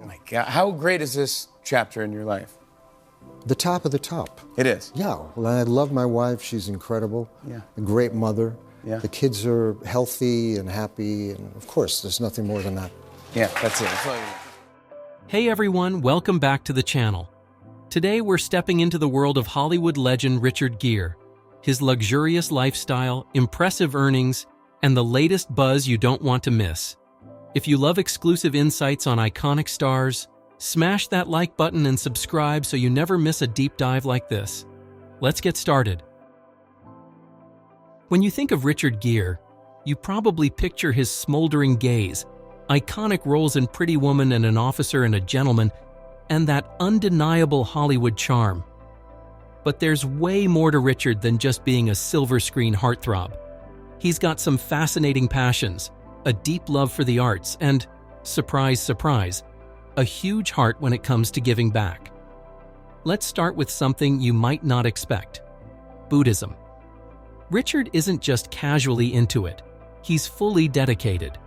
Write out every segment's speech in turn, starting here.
My God, how great is this chapter in your life? The top of the top. It is. Yeah, well, I love my wife. She's incredible. Yeah. A great mother. Yeah. The kids are healthy and happy, and of course, there's nothing more than that. Yeah, that's it. That's all you need. Hey everyone, welcome back to the channel. Today we're stepping into the world of Hollywood legend Richard Gere, his luxurious lifestyle, impressive earnings, and the latest buzz you don't want to miss. If you love exclusive insights on iconic stars, smash that like button and subscribe so you never miss a deep dive like this. Let's get started. When you think of Richard Gere, you probably picture his smoldering gaze, iconic roles in Pretty Woman and An Officer and a Gentleman, and that undeniable Hollywood charm. But there's way more to Richard than just being a silver screen heartthrob. He's got some fascinating passions, a deep love for the arts, and, surprise, surprise, a huge heart when it comes to giving back. Let's start with something you might not expect: Buddhism. Richard isn't just casually into it, he's fully dedicated.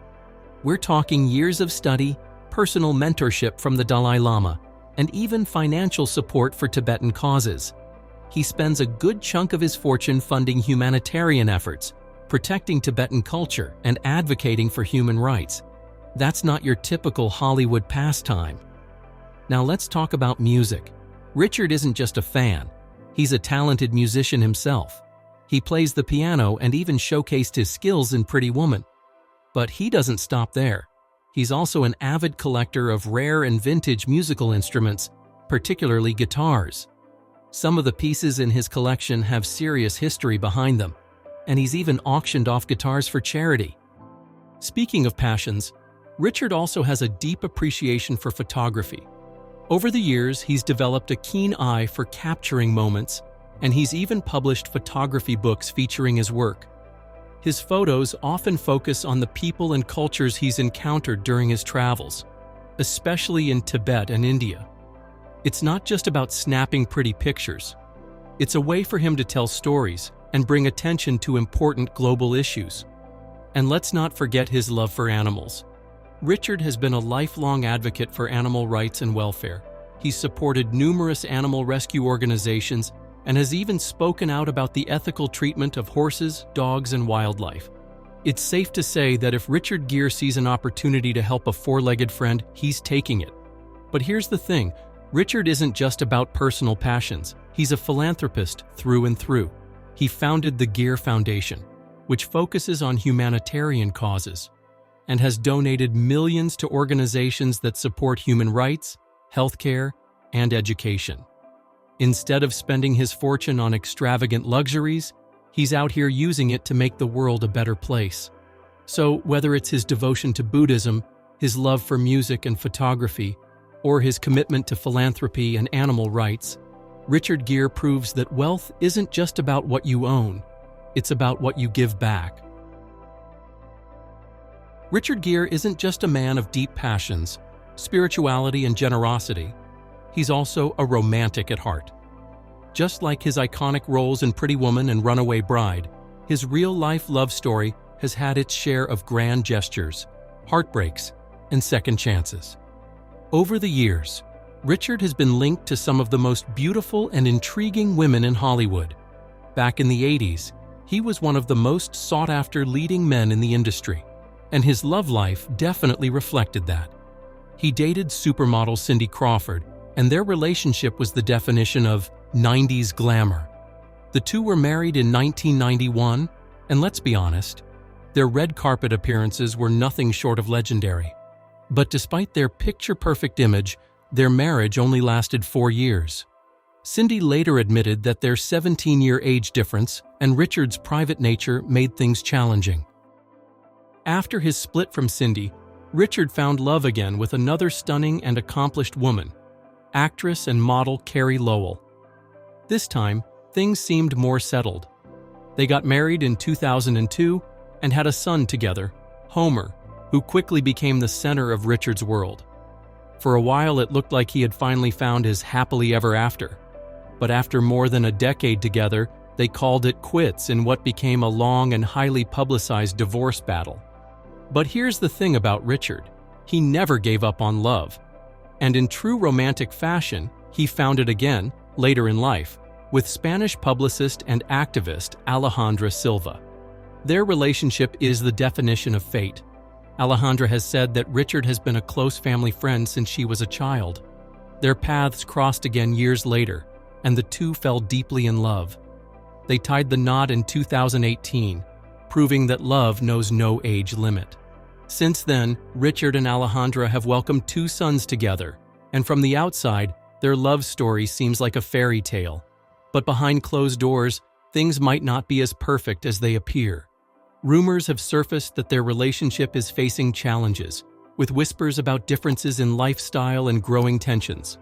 We're talking years of study, personal mentorship from the Dalai Lama, and even financial support for Tibetan causes. He spends a good chunk of his fortune funding humanitarian efforts, protecting Tibetan culture, and advocating for human rights. That's not your typical Hollywood pastime. Now let's talk about music. Richard isn't just a fan, he's a talented musician himself. He plays the piano and even showcased his skills in Pretty Woman. But he doesn't stop there. He's also an avid collector of rare and vintage musical instruments, particularly guitars. Some of the pieces in his collection have serious history behind them, and he's even auctioned off guitars for charity. Speaking of passions, Richard also has a deep appreciation for photography. Over the years, he's developed a keen eye for capturing moments, and he's even published photography books featuring his work. His photos often focus on the people and cultures he's encountered during his travels, especially in Tibet and India. It's not just about snapping pretty pictures. It's a way for him to tell stories and bring attention to important global issues. And let's not forget his love for animals. Richard has been a lifelong advocate for animal rights and welfare. He's supported numerous animal rescue organizations and has even spoken out about the ethical treatment of horses, dogs, and wildlife. It's safe to say that if Richard Gere sees an opportunity to help a four-legged friend, he's taking it. But here's the thing, Richard isn't just about personal passions. He's a philanthropist through and through. He founded the Gere Foundation, which focuses on humanitarian causes, and has donated millions to organizations that support human rights, healthcare, and education. Instead of spending his fortune on extravagant luxuries, he's out here using it to make the world a better place. So whether it's his devotion to Buddhism, his love for music and photography, or his commitment to philanthropy and animal rights, Richard Gere proves that wealth isn't just about what you own, it's about what you give back. Richard Gere isn't just a man of deep passions, spirituality, and generosity. He's also a romantic at heart. Just like his iconic roles in Pretty Woman and Runaway Bride, his real-life love story has had its share of grand gestures, heartbreaks, and second chances. Over the years, Richard has been linked to some of the most beautiful and intriguing women in Hollywood. Back in the 80s, he was one of the most sought-after leading men in the industry, and his love life definitely reflected that. He dated supermodel Cindy Crawford, and their relationship was the definition of 90s glamour. The two were married in 1991, and let's be honest, their red carpet appearances were nothing short of legendary. But despite their picture-perfect image, their marriage only lasted 4 years. Cindy later admitted that their 17-year age difference and Richard's private nature made things challenging. After his split from Cindy, Richard found love again with another stunning and accomplished woman, actress and model Carrie Lowell. This time, things seemed more settled. They got married in 2002 and had a son together, Homer, who quickly became the center of Richard's world. For a while, it looked like he had finally found his happily ever after. But after more than a decade together, they called it quits in what became a long and highly publicized divorce battle. But here's the thing about Richard. He never gave up on love. And in true romantic fashion, he found it again, later in life, with Spanish publicist and activist Alejandra Silva. Their relationship is the definition of fate. Alejandra has said that Richard has been a close family friend since she was a child. Their paths crossed again years later, and the two fell deeply in love. They tied the knot in 2018, proving that love knows no age limit. Since then, Richard and Alejandra have welcomed 2 sons together, and from the outside, their love story seems like a fairy tale. But behind closed doors, things might not be as perfect as they appear. Rumors have surfaced that their relationship is facing challenges, with whispers about differences in lifestyle and growing tensions.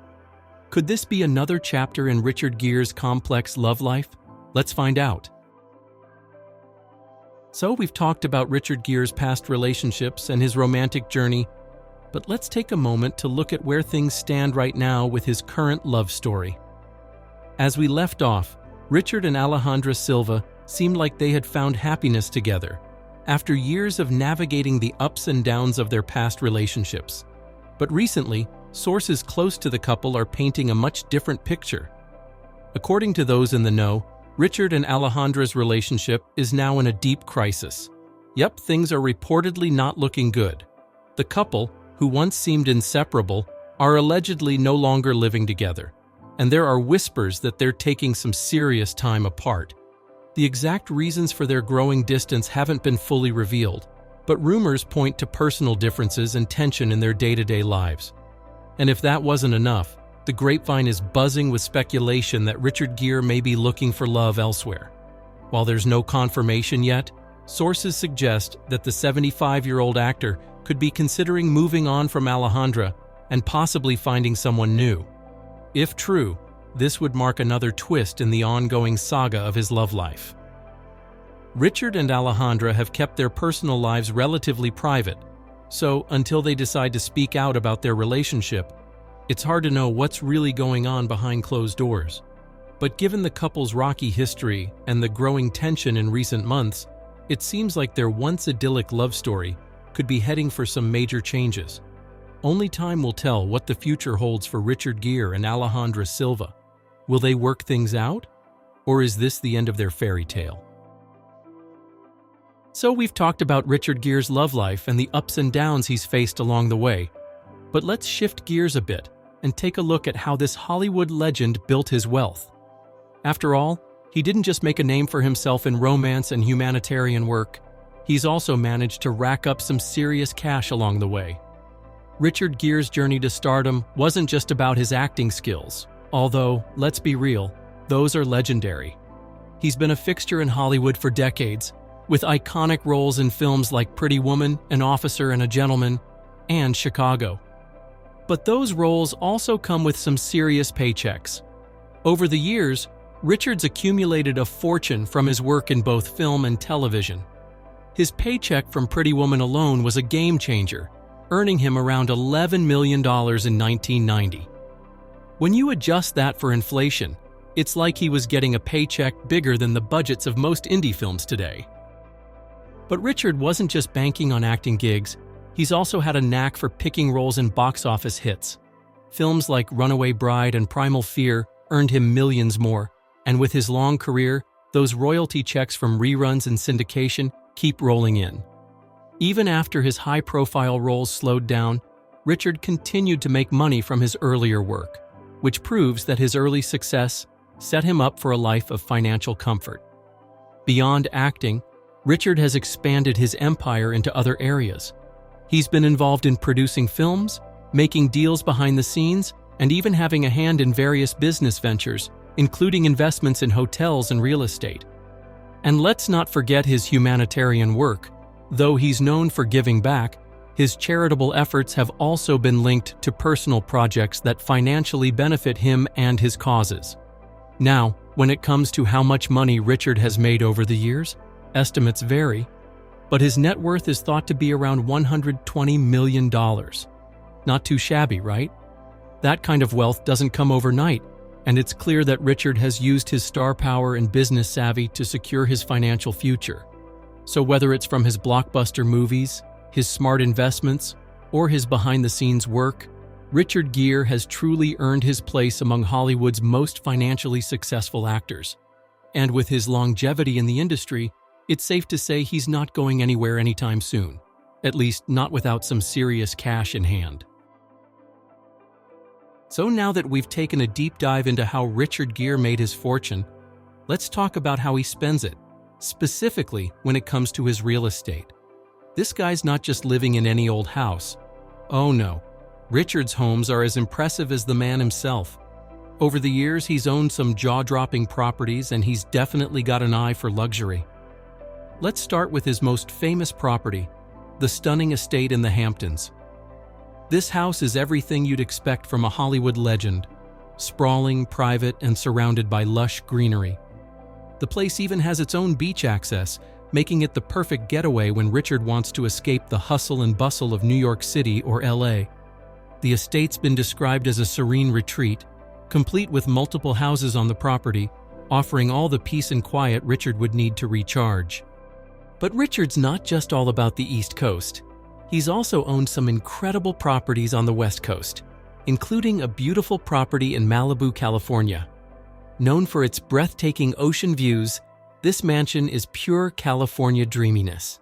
Could this be another chapter in Richard Gere's complex love life? Let's find out. So we've talked about Richard Gere's past relationships and his romantic journey, but let's take a moment to look at where things stand right now with his current love story. As we left off, Richard and Alejandra Silva seemed like they had found happiness together, after years of navigating the ups and downs of their past relationships. But recently, sources close to the couple are painting a much different picture. According to those in the know, Richard and Alejandra's relationship is now in a deep crisis. Yep, things are reportedly not looking good. The couple, who once seemed inseparable, are allegedly no longer living together, and there are whispers that they're taking some serious time apart. The exact reasons for their growing distance haven't been fully revealed, but rumors point to personal differences and tension in their day-to-day lives. And if that wasn't enough, the grapevine is buzzing with speculation that Richard Gere may be looking for love elsewhere. While there's no confirmation yet, sources suggest that the 75-year-old actor could be considering moving on from Alejandra and possibly finding someone new. If true, this would mark another twist in the ongoing saga of his love life. Richard and Alejandra have kept their personal lives relatively private, so until they decide to speak out about their relationship, it's hard to know what's really going on behind closed doors. But given the couple's rocky history and the growing tension in recent months, it seems like their once idyllic love story could be heading for some major changes. Only time will tell what the future holds for Richard Gere and Alejandra Silva. Will they work things out? Or is this the end of their fairy tale? So we've talked about Richard Gere's love life and the ups and downs he's faced along the way. But let's shift gears a bit and take a look at how this Hollywood legend built his wealth. After all, he didn't just make a name for himself in romance and humanitarian work. He's also managed to rack up some serious cash along the way. Richard Gere's journey to stardom wasn't just about his acting skills, although, let's be real, those are legendary. He's been a fixture in Hollywood for decades, with iconic roles in films like Pretty Woman, An Officer and a Gentleman, and Chicago. But those roles also come with some serious paychecks. Over the years, Richard's accumulated a fortune from his work in both film and television. His paycheck from Pretty Woman alone was a game changer, earning him around $11 million in 1990. When you adjust that for inflation, it's like he was getting a paycheck bigger than the budgets of most indie films today. But Richard wasn't just banking on acting gigs. He's also had a knack for picking roles in box office hits. Films like Runaway Bride and Primal Fear earned him millions more, and with his long career, those royalty checks from reruns and syndication keep rolling in. Even after his high-profile roles slowed down, Richard continued to make money from his earlier work, which proves that his early success set him up for a life of financial comfort. Beyond acting, Richard has expanded his empire into other areas. He's been involved in producing films, making deals behind the scenes, and even having a hand in various business ventures, including investments in hotels and real estate. And let's not forget his humanitarian work. Though he's known for giving back, his charitable efforts have also been linked to personal projects that financially benefit him and his causes. Now, when it comes to how much money Richard has made over the years, estimates vary, but his net worth is thought to be around $120 million. Not too shabby, right? That kind of wealth doesn't come overnight, and it's clear that Richard has used his star power and business savvy to secure his financial future. So whether it's from his blockbuster movies, his smart investments, or his behind-the-scenes work, Richard Gere has truly earned his place among Hollywood's most financially successful actors. And with his longevity in the industry, it's safe to say he's not going anywhere anytime soon, at least not without some serious cash in hand. So now that we've taken a deep dive into how Richard Gere made his fortune, let's talk about how he spends it, specifically when it comes to his real estate. This guy's not just living in any old house. Oh no, Richard's homes are as impressive as the man himself. Over the years, he's owned some jaw-dropping properties, and he's definitely got an eye for luxury. Let's start with his most famous property, the stunning estate in the Hamptons. This house is everything you'd expect from a Hollywood legend, sprawling, private, and surrounded by lush greenery. The place even has its own beach access, making it the perfect getaway when Richard wants to escape the hustle and bustle of New York City or LA. The estate's been described as a serene retreat, complete with multiple houses on the property, offering all the peace and quiet Richard would need to recharge. But Richard's not just all about the East Coast. He's also owned some incredible properties on the West Coast, including a beautiful property in Malibu, California. Known for its breathtaking ocean views, this mansion is pure California dreaminess.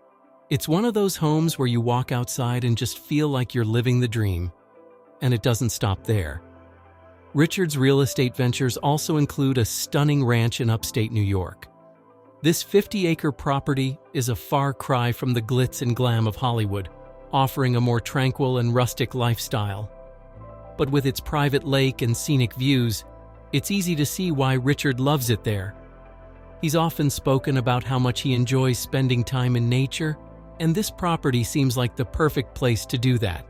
It's one of those homes where you walk outside and just feel like you're living the dream. And it doesn't stop there. Richard's real estate ventures also include a stunning ranch in upstate New York. This 50-acre property is a far cry from the glitz and glam of Hollywood, offering a more tranquil and rustic lifestyle. But with its private lake and scenic views, it's easy to see why Richard loves it there. He's often spoken about how much he enjoys spending time in nature, and this property seems like the perfect place to do that.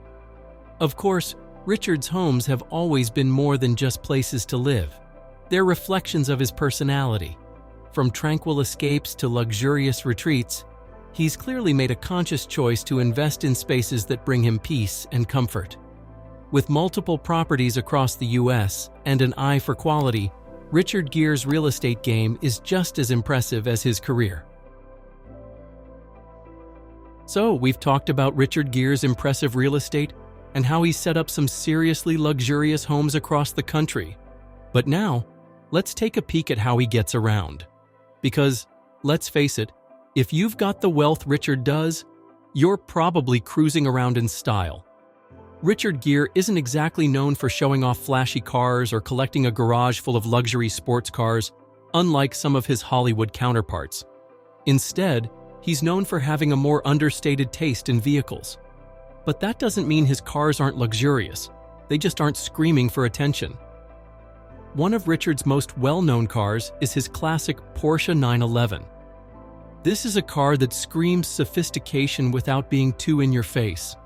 Of course, Richard's homes have always been more than just places to live. They're reflections of his personality. From tranquil escapes to luxurious retreats, he's clearly made a conscious choice to invest in spaces that bring him peace and comfort. With multiple properties across the U.S. and an eye for quality, Richard Gere's real estate game is just as impressive as his career. So, we've talked about Richard Gere's impressive real estate and how he's set up some seriously luxurious homes across the country. But now, let's take a peek at how he gets around. Because, let's face it, if you've got the wealth Richard does, you're probably cruising around in style. Richard Gere isn't exactly known for showing off flashy cars or collecting a garage full of luxury sports cars, unlike some of his Hollywood counterparts. Instead, he's known for having a more understated taste in vehicles. But that doesn't mean his cars aren't luxurious. They just aren't screaming for attention. One of Richard's most well-known cars is his classic Porsche 911. This is a car that screams sophistication without being too in your face.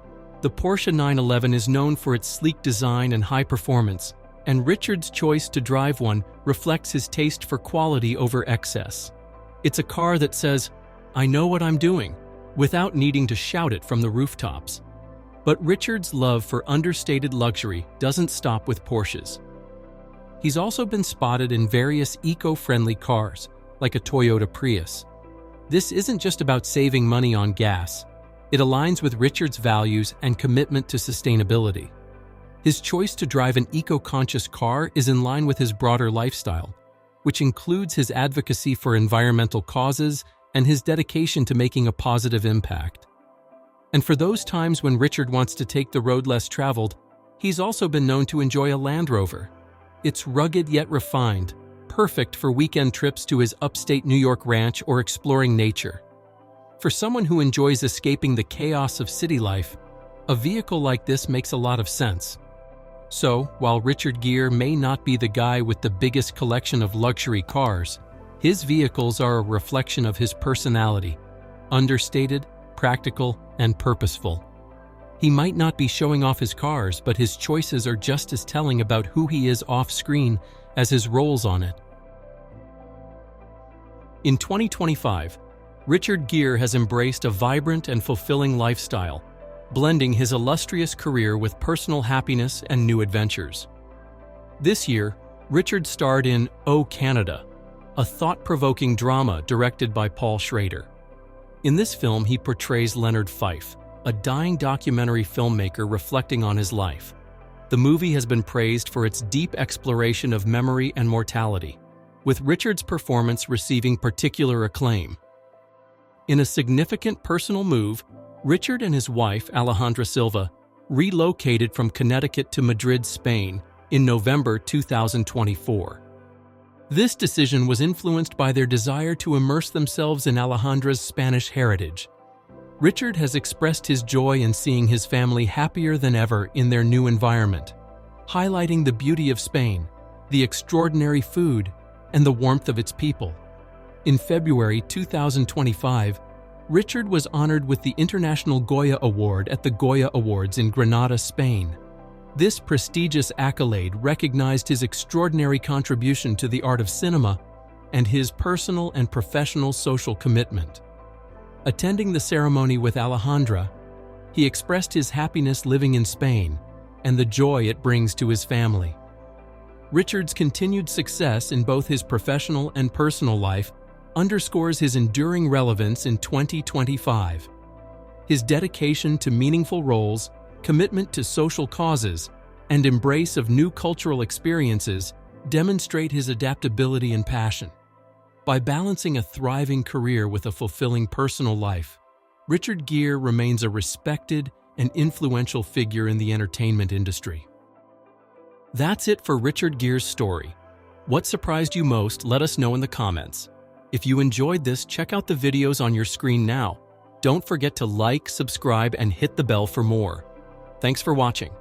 The Porsche 911 is known for its sleek design and high performance, and Richard's choice to drive one reflects his taste for quality over excess. It's a car that says, "I know what I'm doing," without needing to shout it from the rooftops. But Richard's love for understated luxury doesn't stop with Porsches. He's also been spotted in various eco-friendly cars, like a Toyota Prius. This isn't just about saving money on gas. It aligns with Richard's values and commitment to sustainability. His choice to drive an eco-conscious car is in line with his broader lifestyle, which includes his advocacy for environmental causes and his dedication to making a positive impact. And for those times when Richard wants to take the road less traveled, he's also been known to enjoy a Land Rover. It's rugged yet refined, perfect for weekend trips to his upstate New York ranch or exploring nature. For someone who enjoys escaping the chaos of city life, a vehicle like this makes a lot of sense. So, while Richard Gere may not be the guy with the biggest collection of luxury cars, his vehicles are a reflection of his personality, understated, practical, and purposeful. He might not be showing off his cars, but his choices are just as telling about who he is off-screen as his roles on it. In 2025, Richard Gere has embraced a vibrant and fulfilling lifestyle, blending his illustrious career with personal happiness and new adventures. This year, Richard starred in Oh Canada, a thought-provoking drama directed by Paul Schrader. In this film, he portrays Leonard Fife, a dying documentary filmmaker reflecting on his life. The movie has been praised for its deep exploration of memory and mortality, with Richard's performance receiving particular acclaim. In a significant personal move, Richard and his wife, Alejandra Silva, relocated from Connecticut to Madrid, Spain, in November 2024. This decision was influenced by their desire to immerse themselves in Alejandra's Spanish heritage. Richard has expressed his joy in seeing his family happier than ever in their new environment, highlighting the beauty of Spain, the extraordinary food, and the warmth of its people. In February 2025, Richard was honored with the International Goya Award at the Goya Awards in Granada, Spain. This prestigious accolade recognized his extraordinary contribution to the art of cinema and his personal and professional social commitment. Attending the ceremony with Alejandra, he expressed his happiness living in Spain and the joy it brings to his family. Richard's continued success in both his professional and personal life underscores his enduring relevance in 2025. His dedication to meaningful roles, commitment to social causes, and embrace of new cultural experiences demonstrate his adaptability and passion. By balancing a thriving career with a fulfilling personal life, Richard Gere remains a respected and influential figure in the entertainment industry. That's it for Richard Gere's story. What surprised you most? Let us know in the comments. If you enjoyed this, check out the videos on your screen now. Don't forget to like, subscribe, and hit the bell for more. Thanks for watching.